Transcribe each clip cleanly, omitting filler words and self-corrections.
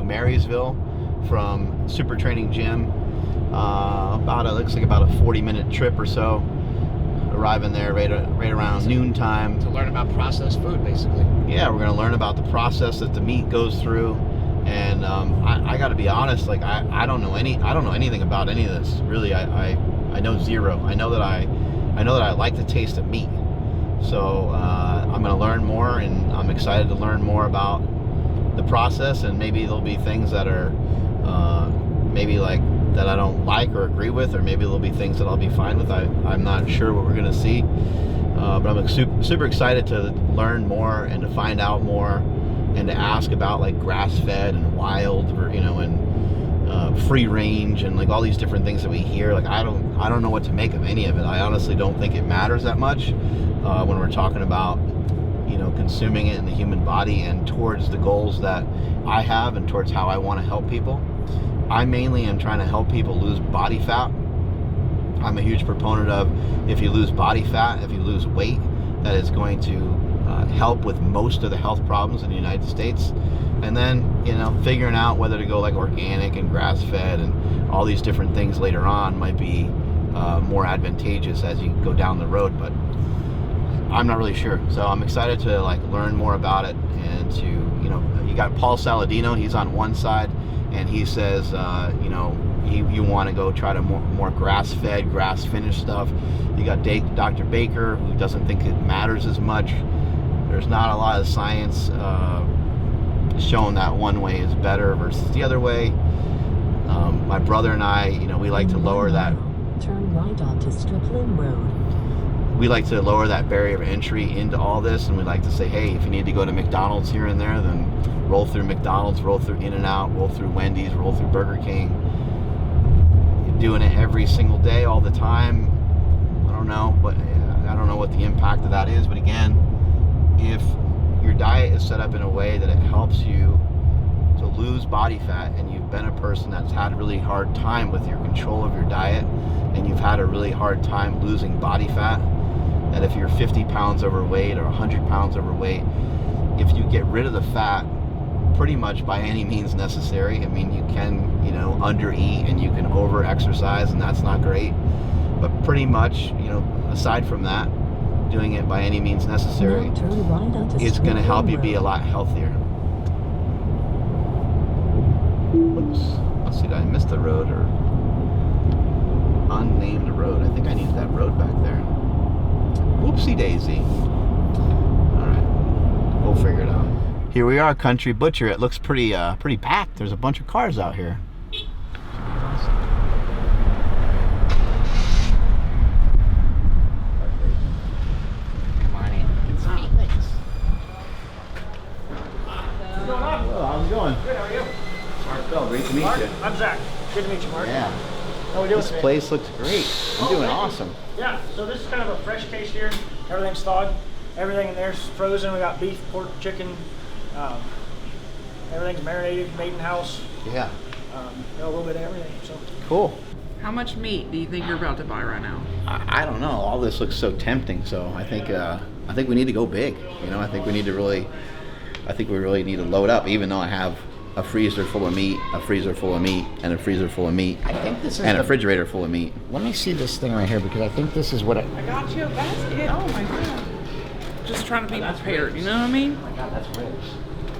Marysville from SuperTraining gym. Looks like about a 40-minute trip or so. Arriving there right around noontime. To learn about processed food, basically. Yeah, we're going to learn about the process that the meat goes through. And I got to be honest, like I don't know anything about any of this. Really, I know zero. I know that I like the taste of meat. So I'm going to learn more, and I'm excited to learn more about the process. And maybe there'll be things that are maybe like that I don't like or agree with, or maybe there'll be things that I'll be fine with. I'm not sure what we're going to see, but I'm super excited to learn more and to find out more, and to ask about like grass-fed and wild, or and free range, and like all these different things that we hear. Like I don't know what to make of any of it. I honestly don't think it matters that much when we're talking about consuming it in the human body and towards the goals that I have and towards how I want to help people. I mainly am trying to help people lose body fat. I'm a huge proponent of, if you lose body fat, if you lose weight, that is going to help with most of the health problems in the United States. And then, figuring out whether to go like organic and grass-fed and all these different things later on might be more advantageous as you go down the road, but I'm not really sure. So I'm excited to like learn more about it, and to, you got Paul Saladino, he's on one side, and he says, you want to go try to more grass-fed, grass-finished stuff. You got Dr. Baker, who doesn't think it matters as much. There's not a lot of science showing that one way is better versus the other way. My brother and I, we like to lower that. Turn right onto Stripling Road. We like to lower that barrier of entry into all this, and we like to say, hey, if you need to go to McDonald's here and there, then roll through McDonald's, roll through In-N-Out, roll through Wendy's, roll through Burger King. You're doing it every single day, all the time. I don't know, but I don't know what the impact of that is. But again, if your diet is set up in a way that it helps you to lose body fat, and you've been a person that's had a really hard time with your control of your diet, and you've had a really hard time losing body fat, that if you're 50 pounds overweight or 100 pounds overweight, if you get rid of the fat pretty much by any means necessary, I mean, you can, under-eat and you can over-exercise, and that's not great, but pretty much, aside from that, doing it by any means necessary, it's going to help you be a lot healthier. Whoops. Let's see, did I miss the road or unnamed road? I think I needed that road back there. Whoopsie daisy. Alright, we'll figure it out. Here we are, Country Butcher. It looks pretty packed. There's a bunch of cars out here. Good morning. It's me. Thanks. What's going on? Hello, how's it going? Good, how are you? Mark Bell, great to meet Mark, you. I'm Zach. Good to meet you, Mark. Yeah. How we doing This today? place looks great. You're doing awesome. Yeah, so this is kind of a fresh case here. Everything's thawed. Everything in there's frozen. We got beef, pork, chicken. Everything's marinated, made in house. Yeah. A little bit of everything. So Cool. How much meat do you think you're about to buy right now? I don't know. All this looks so tempting. So I think we need to go big. I think we really need to load up. Even though I have a freezer full of meat, a freezer full of meat, and a freezer full of meat, I think this is and a refrigerator full of meat. Let me see this thing right here, because I think this is what I got you a basket. Oh my god. Just trying to be prepared, you know what I mean? Oh my god, that's ribs.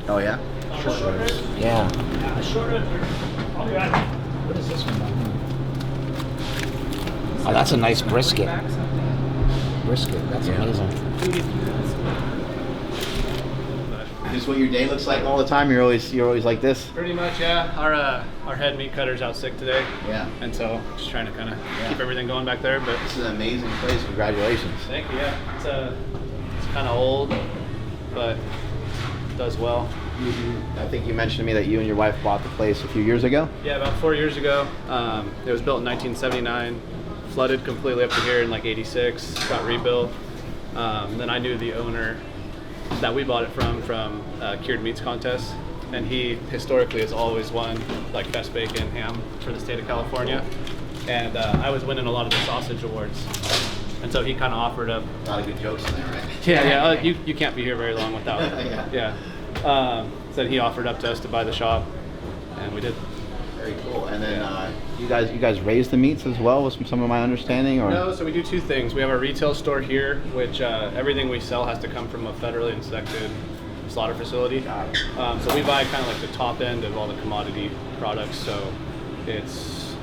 Oh yeah. short ribs. Yeah. Yeah, short ribs. I'll be right back. What is this one? Oh, that's a nice brisket. Brisket, that's amazing. Is this what your day looks like all the time? You're always like this? Pretty much, yeah. Our head meat cutter's out sick today. Yeah. And so just trying to kind of keep everything going back there. But This is an amazing place. Congratulations. thank you. Yeah, it's kind of old, but does well. I think you mentioned to me that you and your wife bought the place a few years ago. Yeah, about 4 years ago. It was built in 1979, flooded completely up to here in like '86. Got rebuilt. Then I knew the owner that we bought it from Cured Meats Contest, and he historically has always won like best bacon ham for the state of California, and I was winning a lot of the sausage awards, and so he kind of offered up. A lot of good jokes in there, right? Yeah. You can't be here very long without it. Yeah. Yeah. So he offered up to us to buy the shop, and we did. Very cool. And then you guys raise the meats as well, was some of my understanding, or? No, so we do two things. We have a retail store here, which everything we sell has to come from a federally inspected slaughter facility. So we buy kind of like the top end of all the commodity products. So it's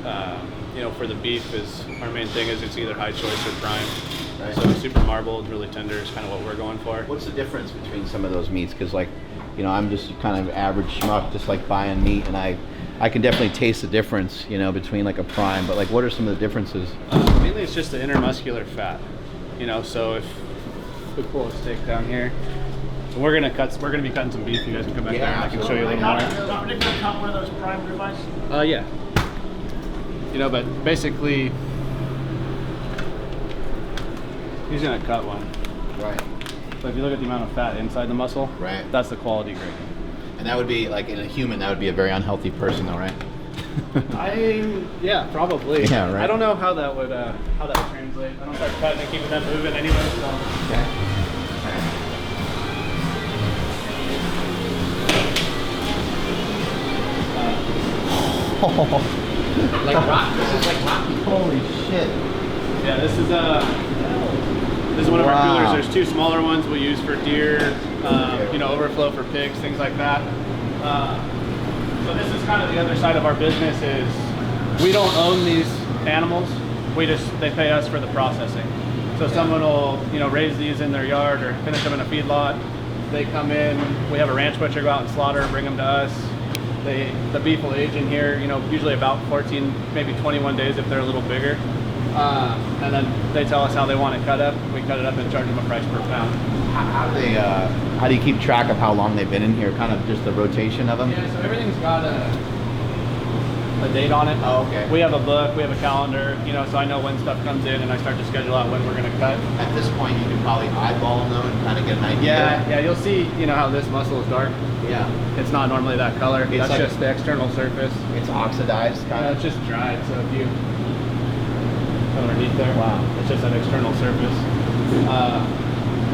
you know, for the beef is our main thing is it's either high choice or prime. Right. So super marbled, really tender is kind of what we're going for. What's the difference between some of those meats? Because like, you know, I'm just kind of average schmuck, just like buying meat, and I can definitely taste the difference, you know, between like a prime. But like, what are some of the differences? Mainly, it's just the intermuscular fat. You know, so if we pull a steak down here, so we're gonna be cutting some beef. You guys can come back there, and I can show you a little more. Not particularly cut one of those prime ribeyes. Yeah. You know, but basically, he's gonna cut one. Right. So if you look at the amount of fat inside the muscle, Right. That's the quality grade. And that would be like in a human, that would be a very unhealthy person, though, right? Yeah, probably. Yeah, right. I don't know how that would translate. I don't start cutting and keeping them moving anyway. So. Okay. Like rock. This is like Rocky. Holy shit. Yeah, this is one of our Wow. coolers. There's two smaller ones we use for deer, you know, overflow for pigs, things like that. So this is kind of the other side of our business is we don't own these animals. They pay us for the processing. So someone will, you know, raise these in their yard or finish them in a feedlot. They come in, we have a ranch butcher go out and slaughter, bring them to us. The beef will age in here, you know, usually about 14, maybe 21 days if they're a little bigger. And then they tell us how they want it cut up. We cut it up and charge them a price per pound. How do you keep track of how long they've been in here? Kind of just the rotation of them? Yeah, so everything's got a date on it. Oh, okay. We have a book, we have a calendar, you know, so I know when stuff comes in and I start to schedule out when we're gonna cut. At this point, you can probably eyeball them though and kind of get an idea. Yeah, you'll see, you know, how this muscle is dark. Yeah. It's not normally that color. That's like- just the external surface. It's oxidized, kind It's just dried, so if you underneath there, Wow. it's just an external surface.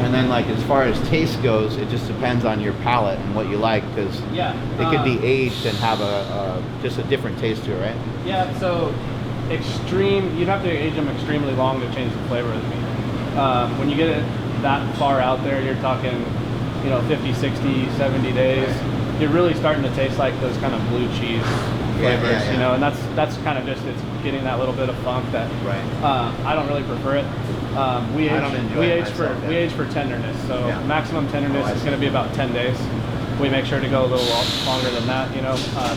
And then, like, as far as taste goes, it just depends on your palate and what you like, because Yeah. it could be aged and have just a different taste to it, right? Yeah, so you'd have to age them extremely long to change the flavor of the meat. When you get it that far out there, you're talking, you know, 50, 60, 70 days. You're really starting to taste like those kind of blue cheese flavors, yeah. you know, and that's kind of just, it's getting that little bit of funk that, Right. I don't really prefer it. We I don't enjoy it myself, yeah. we age for tenderness, so Yeah. maximum tenderness is going to be about 10 days. We make sure to go a little longer than that, you know.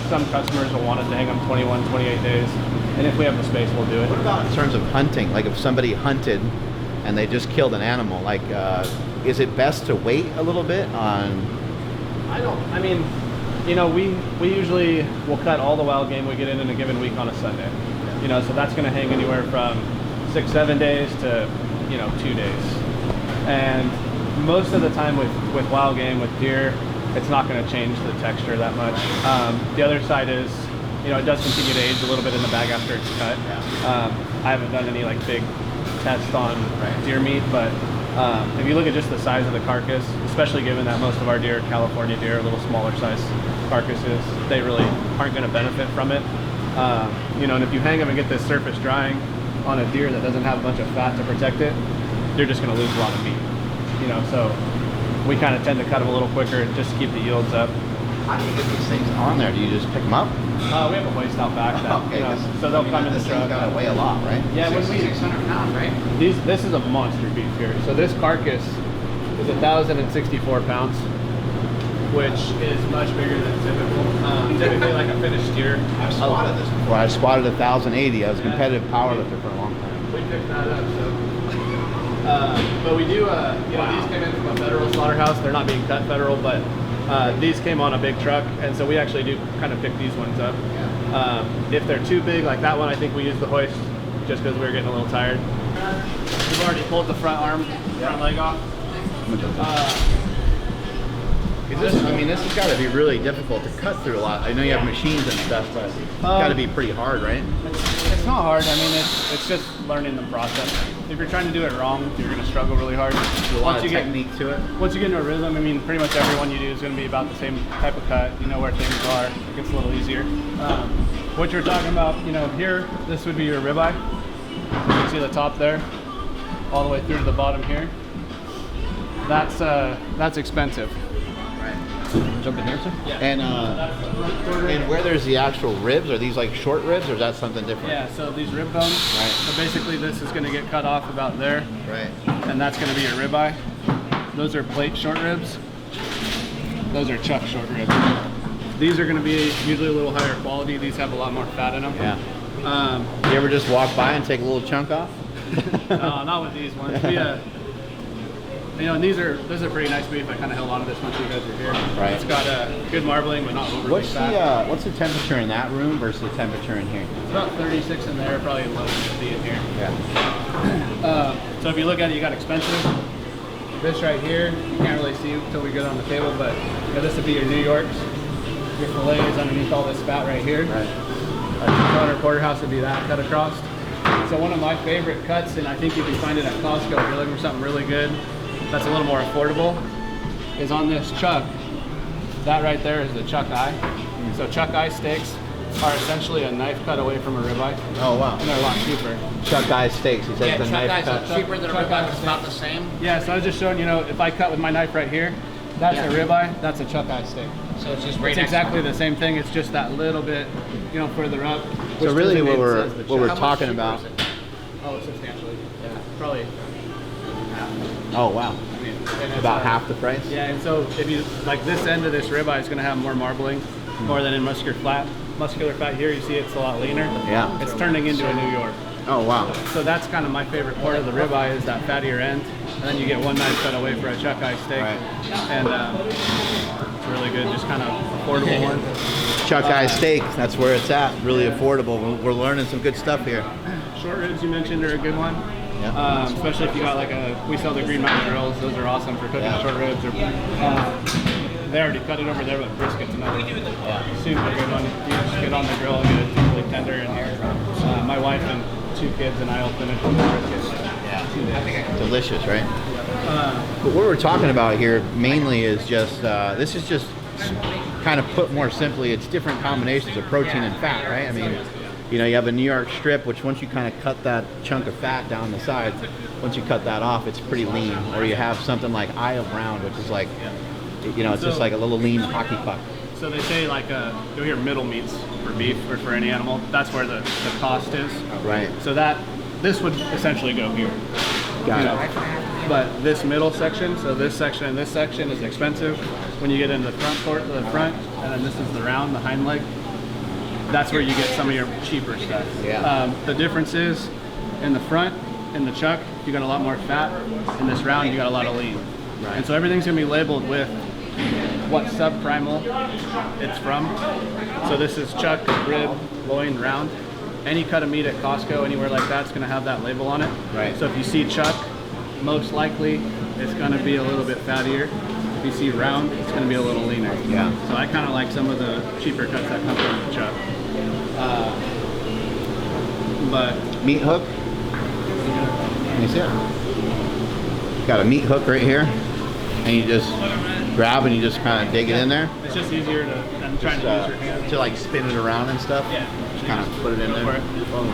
Some customers will want us to hang them 21, 28 days, and if we have the space, we'll do it. What about in terms of hunting? Like, if somebody hunted and they just killed an animal, like, is it best to wait a little bit on? I mean, you know, we usually will cut all the wild game we get in a given week on a Sunday. You know, so that's going to hang anywhere from 6, 7 days to, you know, 2 days. And most of the time with wild game, with deer, it's not going to change the texture that much. The other side is, you know, it does continue to age a little bit in the bag after it's cut. I haven't done any like big tests on deer meat, but if you look at just the size of the carcass, especially given that most of our deer, California deer, are a little smaller size carcasses, they really aren't going to benefit from it. You know, and if you hang them and get this surface drying on a deer that doesn't have a bunch of fat to protect it, you're just going to lose a lot of meat. You know, so we kind of tend to cut them a little quicker just to keep the yields up. How do you get these things on there? Do you just pick them up? We have a hoist out back that, Okay, you know, so they'll come in the this truck. thing's got to weigh a lot, right? Yeah, when we 600 pounds, right? this is a monster beef here. So this carcass is 1,064 pounds, which is much bigger than typical. Typically, like a finished steer. I've spotted this before. I spotted 1,080. I was a competitive powerlifter for a long time. We picked that up, so. But we do, you know, these came in from a federal slaughterhouse. They're not being cut federal, but these came on a big truck, and so we actually do kind of pick these ones up. If they're too big, like that one, I think we use the hoist just because we were getting a little tired. We've already pulled the front leg off. This has got to be really difficult to cut through a lot. I know you have machines and stuff, but it's got to be pretty hard, right? It's It's not hard. I mean, it's just learning the process. If you're trying to do it wrong, you're going to struggle really hard. There's a lot of technique to it. Once you get into a rhythm, I mean, pretty much every one you do is going to be about the same type of cut. You know where things are. It gets a little easier. What you're talking about, you know, here, this would be your ribeye. You can see the top there, all the way through to the bottom here. That's expensive. Jump in here, sir? Yeah. And where there's the actual ribs, are these like short ribs or is that something different? Yeah, so these rib bones, Right. so basically this is going to get cut off about there, Right. and that's going to be your ribeye. Those are plate short ribs. Those are chuck short ribs. These are going to be usually a little higher quality. These have a lot more fat in them. Yeah. You ever just walk by and take a little chunk off? No, not with these ones. You know, and this is a pretty nice beef. I kind of held on to this once you guys were here. Right. It's got good marbling, but not overly fat. What's the temperature in that room versus the temperature in here? It's about 36 in there, probably low 50 in here. Yeah. So if you look at it, you got expensive. This right here, you can't really see until we get on the table, but you know, this would be your New Yorks. Your fillets underneath all this fat right here. Right. Our porterhouse would be that cut across. So one of my favorite cuts, and I think you can find it at Costco if you're looking for something really good, that's a little more affordable, is on this chuck. That right there is the chuck eye. So chuck eye steaks are essentially a knife cut away from a ribeye. Oh wow. And they're a lot cheaper. Chuck eye steaks. He said the knife cut. Cheaper than a ribeye, it's about the same. Yeah, so I was just showing, you know, if I cut with my knife right here, that's a ribeye, that's a chuck eye steak. So it's just right It's next exactly to the same thing, it's just that little bit, you know, further up. So really what we're How much talking cheaper about. is it? Oh, substantially. Yeah. Probably. Oh wow. I mean, and it's, About half the price? Yeah, and so if you, like this end of this ribeye is going to have more marbling, more than in muscular fat here, you see it's a lot leaner. Yeah. It's turning into a New York. Oh wow. So that's kind of my favorite part of the ribeye is that fattier end. And then you get one knife cut away for a chuck eye steak. Right. And it's really good, just kind of affordable one. Chuck eye steak, that's where it's at. Really affordable. We're learning some good stuff here. Short ribs you mentioned are a good one. Yeah. Especially if you got we sell the Green Mountain grills. Those are awesome for cooking short ribs. Or, they already cut it over there, but brisket's another super good one. You just get on the grill and get it really tender in here. My wife and 2 kids and I will finish with the brisket. Yeah. Delicious, right? But what we're talking about here mainly is just, this is just kind of put more simply, it's different combinations of protein and fat, right? I mean, you know, you have a New York strip, which once you kind of cut that chunk of fat down the sides, once you cut that off, it's pretty lean. Or you have something like Eye of Round, which is like, you know, it's just like a little lean hockey puck. So they say like, you'll hear middle meats for beef or for any animal. That's where the cost is. Right. So this would essentially go here. Got it. But this middle section, so this section and this section is expensive. When you get into the front and then this is the round, the hind leg, that's where you get some of your cheaper stuff. Yeah. The difference is in the front, in the chuck, you got a lot more fat. In this round, you got a lot of lean. Right. And so everything's gonna be labeled with what subprimal it's from. So this is chuck, rib, loin, round. Any cut of meat at Costco, anywhere like that's gonna have that label on it. Right. So if you see chuck, most likely it's gonna be a little bit fattier. If you see round, it's gonna be a little leaner. Yeah. So I kind of like some of the cheaper cuts that come from the chuck. But Meat hook. Let me see it. Got a meat hook right here. And you just grab and you just kind of dig it in there. it's just easier than trying to use your hand. To like spin it around and stuff. Yeah. Just kind of put it in Go there. for it. Boom.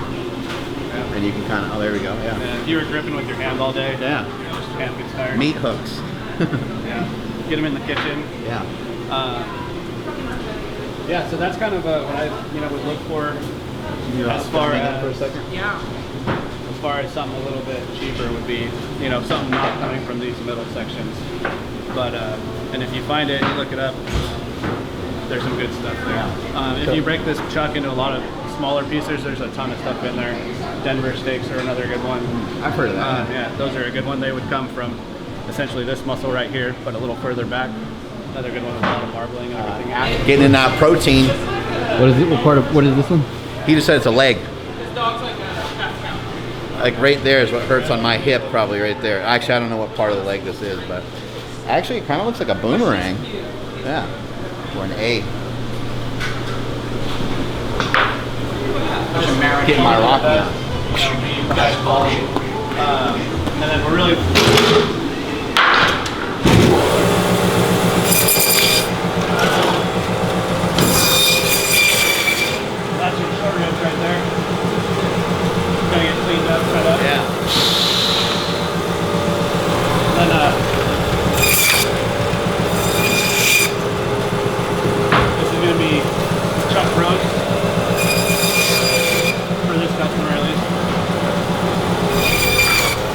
And you can kind of, oh, there we go. Yeah. And if you were gripping with your hand all day, Yeah. just your hand gets tired. Meat hooks. Yeah. Get them in the kitchen. Yeah. Yeah, so that's kind of what I would look for as far for a as second. as far as something a little bit cheaper would be, something not coming from these middle sections. But and if you find it, you look it up, there's some good stuff there. If you break this chuck into a lot of smaller pieces, there's a ton of stuff in there. Denver steaks are another good one. I've heard of that. Yeah, those are a good one. They would come from essentially this muscle right here, but a little further back. Another good one with a lot of marbling and everything. Getting in that protein. What is it? What is this one? He just said it's a leg. Like right there is what hurts on my hip, probably right there. Actually, I don't know what part of the leg this is, but actually it kind of looks like a boomerang. Yeah, or an A. getting my Rocky on. And then we're really that's your short ribs right there. Gotta get cleaned up, cut up. Yeah. And then this is gonna be chuck roast for this customer at least.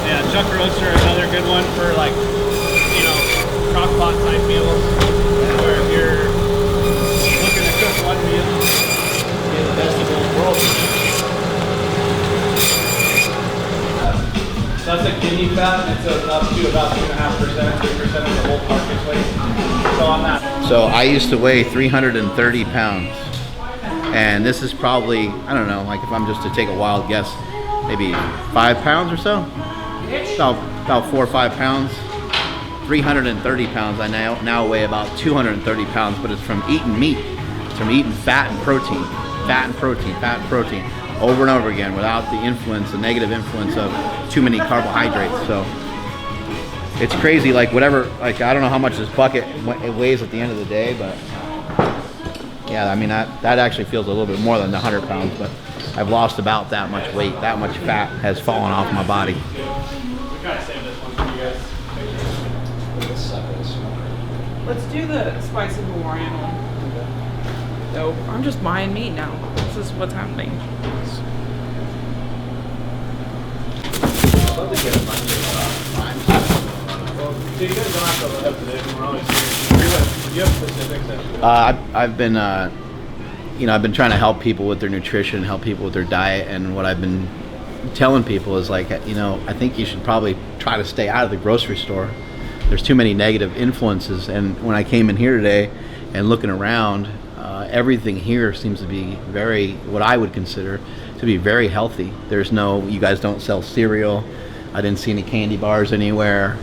Yeah, chuck roasts are another good one for like, you know, crock pot type meals. Where if you're looking to cook one meal, get the best of both worlds. So that's a kidney fat, and it's up to about 2.5%, 3% of the whole carcass weight. So on that. So I used to weigh 330 pounds. And this is probably, I don't know, like if I'm just to take a wild guess, maybe 5 pounds or so? About 4 or 5 pounds. 330 pounds. I now weigh about 230 pounds, but it's from eating meat. It's from eating fat and protein. Fat and protein, fat and protein. Over and over again without the influence, the negative influence of too many carbohydrates. So it's crazy, like whatever, like I don't know how much this bucket weighs at the end of the day, but yeah, I mean that actually feels a little bit more than 100 pounds, but I've lost about that much weight, that much fat has fallen off my body. We gotta save this one for you guys. Let's do the spicy Hawaiian one. Nope, I'm just buying meat now. This is what's happening. I'd love to get a bunch of times. Well, so you guys don't have to look up to this. We're always here. Do you have specifics? I've been, you know, I've been trying to help people with their nutrition, help people with their diet, and what I've been telling people is like, you know, I think you should probably try to stay out of the grocery store. There's too many negative influences, and when I came in here today and looking around, everything here seems to be very, what I would consider to be very healthy. There's no, you guys don't sell cereal. I didn't see any candy bars anywhere.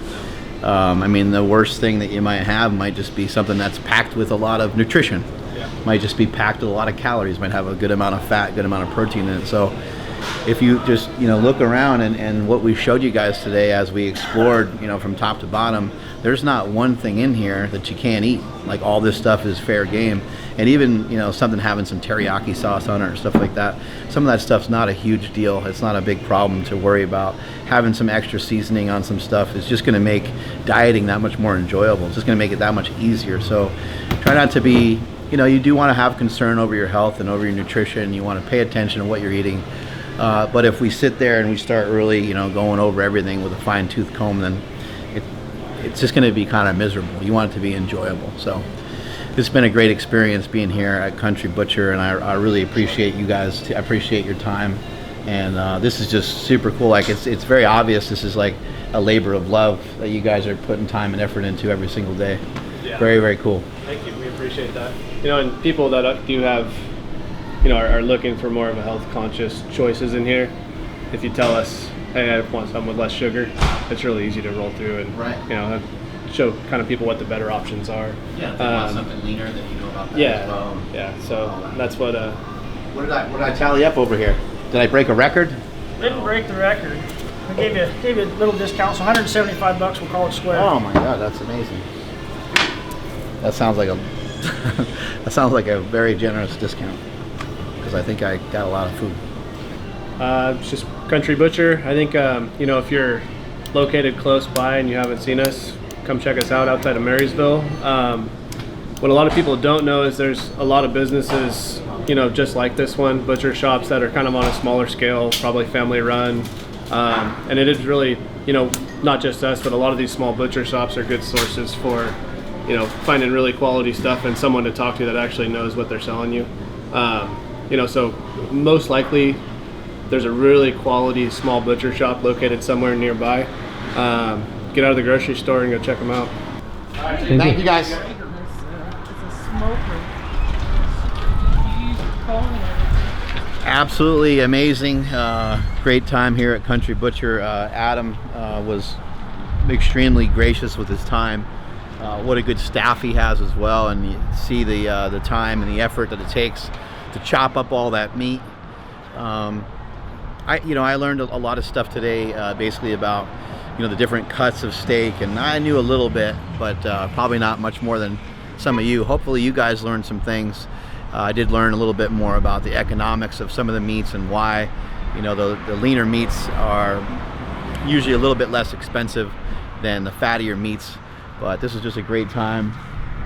I mean, the worst thing that you might have might just be something that's packed with a lot of nutrition. Yeah. Might just be packed with a lot of calories, might have a good amount of fat, good amount of protein in it. So if you just, you know, look around and what we showed you guys today as we explored, you know, from top to bottom, there's not one thing in here that you can't eat. Like all this stuff is fair game. And even, you know, something having some teriyaki sauce on it or stuff like that, some of that stuff's not a huge deal. It's not a big problem to worry about. Having some extra seasoning on some stuff is just going to make dieting that much more enjoyable. It's just going to make it that much easier. So try not to be, you know, you do want to have concern over your health and over your nutrition. You want to pay attention to what you're eating. But if we sit there and we start really, you know, going over everything with a fine-tooth comb, then it's just going to be kind of miserable. You want it to be enjoyable. So it's been a great experience being here at Country Butcher, and I really appreciate you guys. I appreciate your time, and this is just super cool. Like it's very obvious this is like a labor of love that you guys are putting time and effort into every single day. Yeah. Very, very cool. Thank you. We appreciate that. You know, and people that do have, you know, are looking for more of a health conscious choices in here. If you tell us, hey, I want something with less sugar, it's really easy to roll through and you know, show kind of people what the better options are. Yeah, if they want something leaner, then you know about that yeah, as well. Yeah. So that's what. What did I tally up over here? Did I break a record? Didn't break the record. I gave you a little discount, so $175. We'll call it square. Oh my God, that's amazing. That sounds like a that sounds like a very generous discount, because I think I got a lot of food. It's just Country Butcher. I think you know, if you're located close by and you haven't seen us, come check us out outside of Marysville. What a lot of people don't know is there's a lot of businesses, you know, just like this one, butcher shops that are kind of on a smaller scale, probably family run. And it is really, you know, not just us, but a lot of these small butcher shops are good sources for, you know, finding really quality stuff and someone to talk to that actually knows what they're selling you. You know, so most likely there's a really quality small butcher shop located somewhere nearby. Get out of the grocery store and go check them out. Thank you guys. It's a smoker. Absolutely amazing. Great time here at Country Butcher. Adam was extremely gracious with his time. What a good staff he has as well, and you see the time and the effort that it takes to chop up all that meat, I learned a lot of stuff today, basically about, the different cuts of steak, and I knew a little bit, but probably not much more than some of you. Hopefully you guys learned some things. I did learn a little bit more about the economics of some of the meats and why, the leaner meats are usually a little bit less expensive than the fattier meats. But this is just a great time.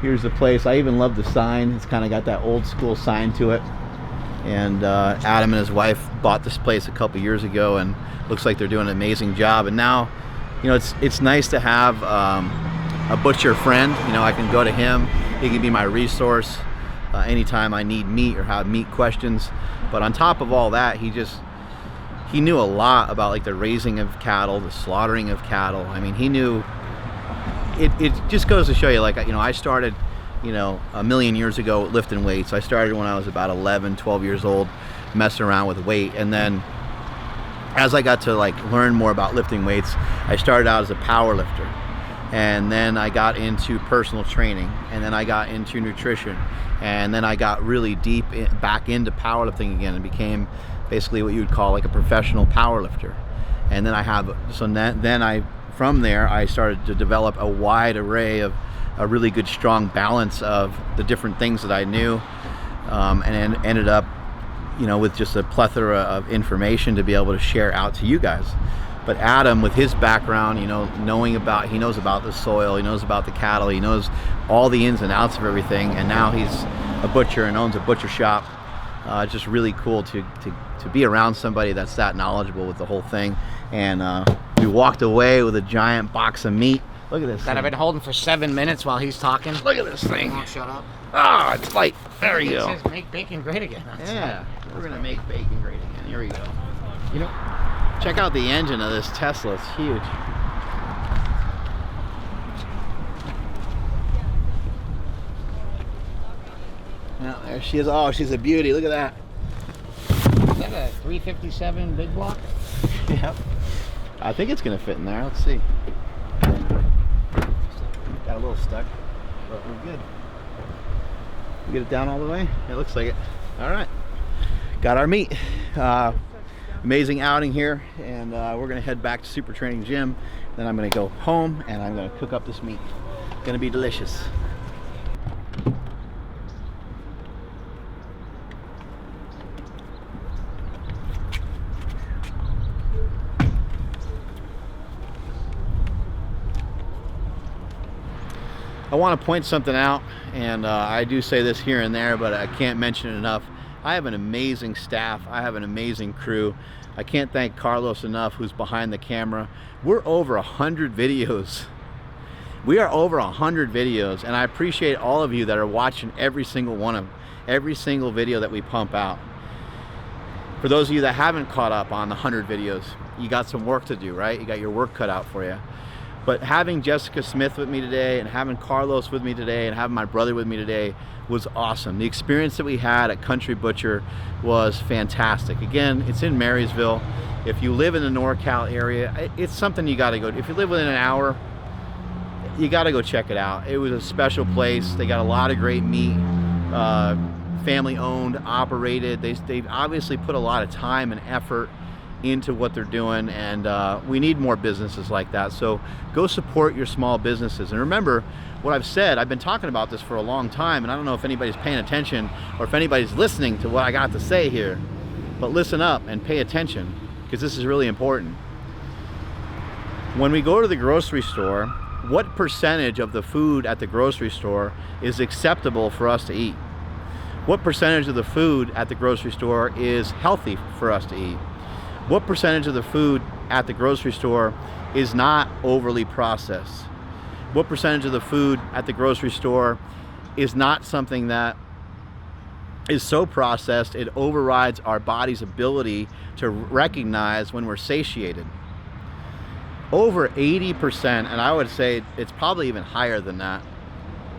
Here's the place. I even love the sign. It's kind of got that old school sign to it. And Adam and his wife bought this place a couple years ago, and looks like they're doing an amazing job. And now, it's nice to have a butcher friend. I can go to him. He can be my resource anytime I need meat or have meat questions. But on top of all that, he knew a lot about like the raising of cattle, the slaughtering of cattle. I mean, he knew. It just goes to show you, like, I started, a million years ago lifting weights. I started when I was about 11, 12 years old, messing around with weight. And then as I got to learn more about lifting weights, I started out as a power lifter. And then I got into personal training, and then I got into nutrition, and then I got really deep back into powerlifting again and became basically what you would call like a professional powerlifter. And then from there, I started to develop a wide array of a really good, strong balance of the different things that I knew, and ended up, with just a plethora of information to be able to share out to you guys. But Adam, with his background, he knows about the soil, he knows about the cattle, he knows all the ins and outs of everything, and now he's a butcher and owns a butcher shop. It's just really cool to be around somebody that's that knowledgeable with the whole thing. And we walked away with a giant box of meat. Look at this That thing. I've been holding for 7 minutes while he's talking. Look at this thing. Oh, shut up. Ah, it's light. There you It go. says make bacon great again. Yeah, we're gonna make bacon great again. Here we go. Check out the engine of this Tesla. It's huge. Now there she is. Oh, she's a beauty. Look at that. Is that a 357 big block? Yep. I think it's gonna fit in there. Let's see. Got a little stuck, but we're good. We get it down all the way? It looks like it. All right. Got our meat. Amazing outing here, and we're gonna head back to Super Training Gym. Then I'm gonna go home and I'm gonna cook up this meat. Gonna be delicious. I want to point something out, and I do say this here and there, but I can't mention it enough. I have an amazing staff. I have an amazing crew. I can't thank Carlos enough, who's behind the camera. We're over 100 videos. We are over 100 videos, and I appreciate all of you that are watching every single video that we pump out. For those of you that haven't caught up on the 100 videos, you got some work to do, right? You got your work cut out for you. But having Jessica Smith with me today, and having Carlos with me today, and having my brother with me today was awesome. The experience that we had at Country Butcher was fantastic. Again, it's in Marysville. If you live in the NorCal area, it's something you gotta go. If you live within an hour, you gotta go check it out. It was a special place. They got a lot of great meat, family owned, operated. They've obviously put a lot of time and effort into what they're doing, and we need more businesses like that. So go support your small businesses. And remember what I've said. I've been talking about this for a long time, and I don't know if anybody's paying attention or if anybody's listening to what I got to say here, but listen up and pay attention, because this is really important. When we go to the grocery store, what percentage of the food at the grocery store is acceptable for us to eat? What percentage of the food at the grocery store is healthy for us to eat? What percentage of the food at the grocery store is not overly processed? What percentage of the food at the grocery store is not something that is so processed it overrides our body's ability to recognize when we're satiated? Over 80%, and I would say it's probably even higher than that,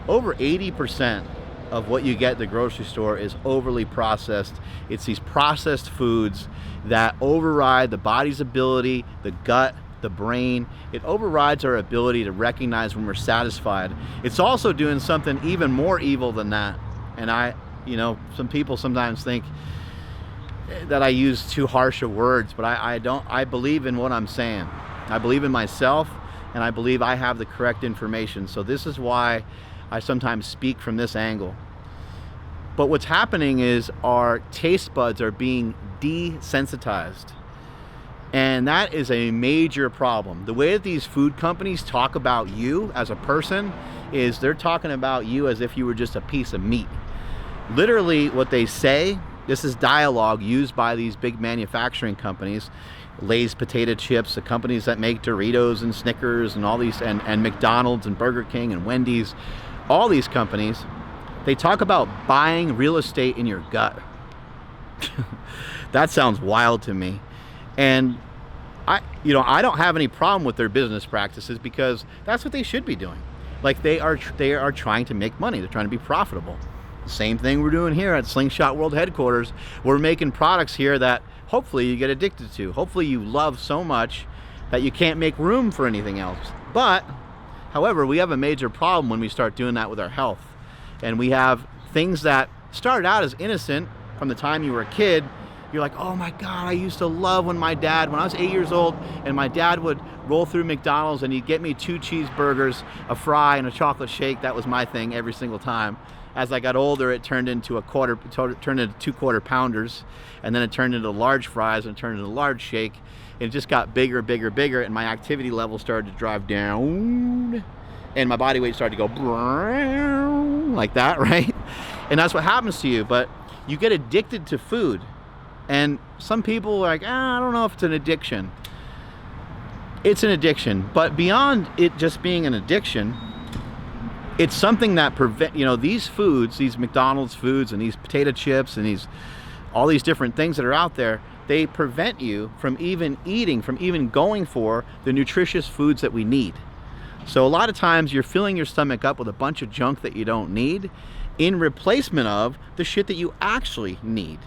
over 80% of what you get at the grocery store is overly processed. It's these processed foods that override the body's ability, the gut, the brain. It overrides our ability to recognize when we're satisfied. It's also doing something even more evil than that. And some people sometimes think that I use too harsh of words, but I believe in what I'm saying. I believe in myself, and I believe I have the correct information. So this is why I sometimes speak from this angle. But what's happening is our taste buds are being desensitized. And that is a major problem. The way that these food companies talk about you as a person is they're talking about you as if you were just a piece of meat. Literally what they say, this is dialogue used by these big manufacturing companies, Lay's potato chips, the companies that make Doritos and Snickers and all these, and McDonald's and Burger King and Wendy's, all these companies, they talk about buying real estate in your gut. That sounds wild to me. And I don't have any problem with their business practices, because that's what they should be doing. Like they are trying to make money. They're trying to be profitable. Same thing we're doing here at Slingshot World Headquarters. We're making products here that hopefully you get addicted to. Hopefully you love so much that you can't make room for anything else. But, however, we have a major problem when we start doing that with our health. And we have things that started out as innocent from the time you were a kid. You're like, oh my God, I used to love when I was 8 years old, and my dad would roll through McDonald's and he'd get me 2 cheeseburgers, a fry, and a chocolate shake. That was my thing every single time. As I got older, it turned into 2 quarter pounders, and then it turned into large fries, and it turned into a large shake. It just got bigger, bigger, bigger, and my activity level started to drive down, and my body weight started to go like that, right? And that's what happens to you. But you get addicted to food, and some people are like, I don't know if it's an addiction. It's an addiction, but beyond it just being an addiction, it's something that these foods, these McDonald's foods and these potato chips and all these different things that are out there, they prevent you from even eating, from even going for the nutritious foods that we need. So a lot of times you're filling your stomach up with a bunch of junk that you don't need in replacement of the shit that you actually need.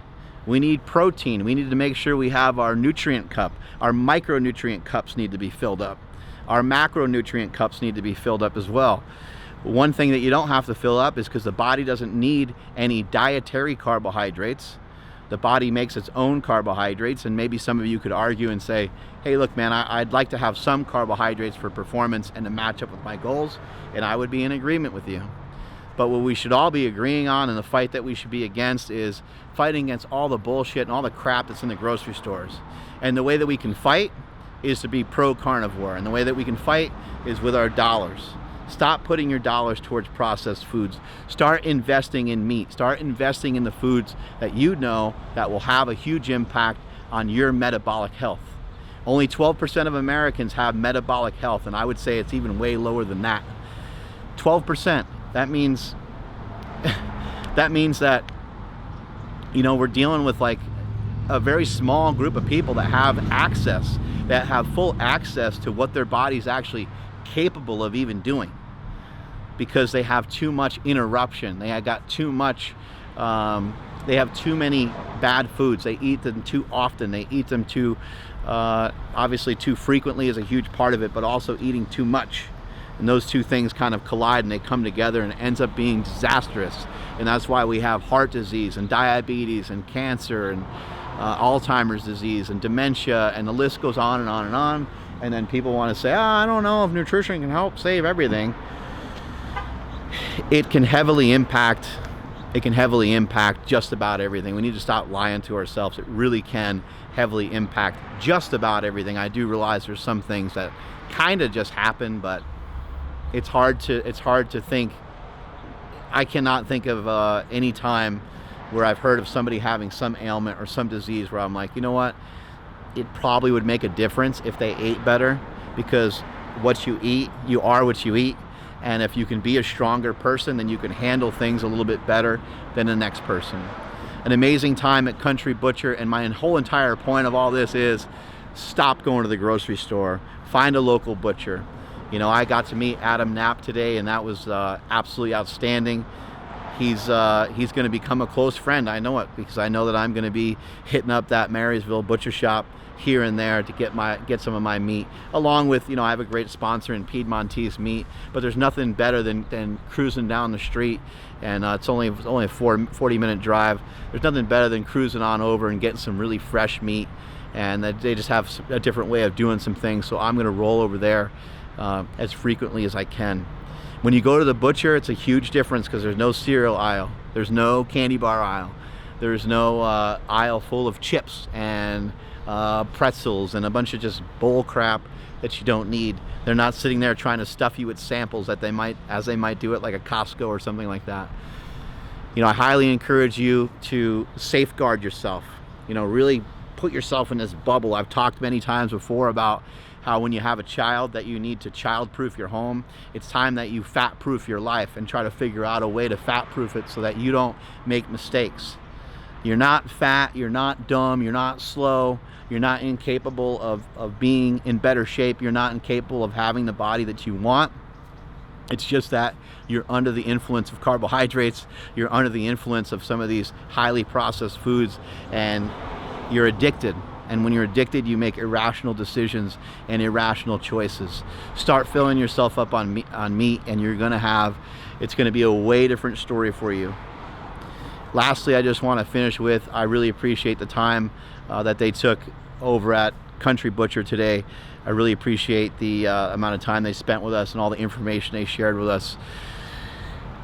We need protein. We need to make sure we have our nutrient cup. Our micronutrient cups need to be filled up. Our macronutrient cups need to be filled up as well. One thing that you don't have to fill up is because the body doesn't need any dietary carbohydrates. The body makes its own carbohydrates, and maybe some of you could argue and say, hey, look, man, I'd like to have some carbohydrates for performance and to match up with my goals, and I would be in agreement with you. But what we should all be agreeing on, and the fight that we should be against, is fighting against all the bullshit and all the crap that's in the grocery stores. And the way that we can fight is to be pro-carnivore, and the way that we can fight is with our dollars. Stop putting your dollars towards processed foods. Start investing in meat. Start investing in the foods that you know that will have a huge impact on your metabolic health. Only 12% of Americans have metabolic health, and I would say it's even way lower than that. 12%. That means that we're dealing with like a very small group of people that have access, that have full access to what their body's actually capable of even doing, because they have too much interruption. They have got too much, they have too many bad foods. They eat them too often. They eat them too, obviously too frequently is a huge part of it, but also eating too much. And those two things kind of collide and they come together, and it ends up being disastrous. And that's why we have heart disease and diabetes and cancer and Alzheimer's disease and dementia, and the list goes on and on and on. And then people want to say, I don't know if nutrition can help save everything. It can heavily impact just about everything. We need to stop lying to ourselves. It really can heavily impact just about everything. I do realize there's some things that kind of just happen, but it's hard to think. I cannot think of any time where I've heard of somebody having some ailment or some disease where I'm like, you know what? It probably would make a difference if they ate better, because what you eat, you are what you eat. And if you can be a stronger person, then you can handle things a little bit better than the next person. An amazing time at Country Butcher, and my whole entire point of all this is stop going to the grocery store. Find a local butcher. I got to meet Adam Knapp today, and that was absolutely outstanding. he's going to become a close friend. I know it, because I know that I'm going to be hitting up that Marysville butcher shop here and there to get some of my meat, along with, you know, I have a great sponsor in Piedmontese meat. But there's nothing better than cruising down the street, and it's only a 40-minute drive. There's nothing better than cruising on over and getting some really fresh meat, and they just have a different way of doing some things. So I'm going to roll over there as frequently as I can. When you go to the butcher, it's a huge difference, because there's no cereal aisle, there's no candy bar aisle, there's no aisle full of chips and pretzels and a bunch of just bull crap that you don't need. They're not sitting there trying to stuff you with samples that they might do it like a Costco or something like that. You know, I highly encourage you to safeguard yourself. You know, really put yourself in this bubble. I've talked many times before about how when you have a child that you need to child-proof your home. It's time that you fat-proof your life and try to figure out a way to fat-proof it so that you don't make mistakes. You're not fat, you're not dumb, you're not slow, you're not incapable of being in better shape, you're not incapable of having the body that you want. It's just that you're under the influence of carbohydrates, you're under the influence of some of these highly processed foods, and you're addicted. And when you're addicted, you make irrational decisions and irrational choices. Start filling yourself up on meat, and it's gonna be a way different story for you. Lastly, I just want to finish with, I really appreciate the time that they took over at Country Butcher today. I really appreciate the amount of time they spent with us and all the information they shared with us.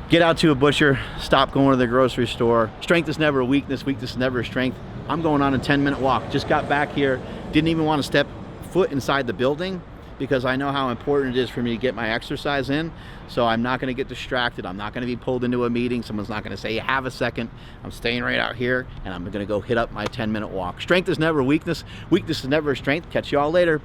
Get out to a butcher, stop going to the grocery store. Strength is never a weakness, weakness is never a strength. I'm going on a 10-minute walk. Just got back here, didn't even want to step foot inside the building, because I know how important it is for me to get my exercise in. So I'm not going to get distracted. I'm not going to be pulled into a meeting. Someone's not going to say, "You have a second." I'm staying right out here, and I'm going to go hit up my 10-minute walk. Strength is never a weakness. Weakness is never a strength. Catch you all later.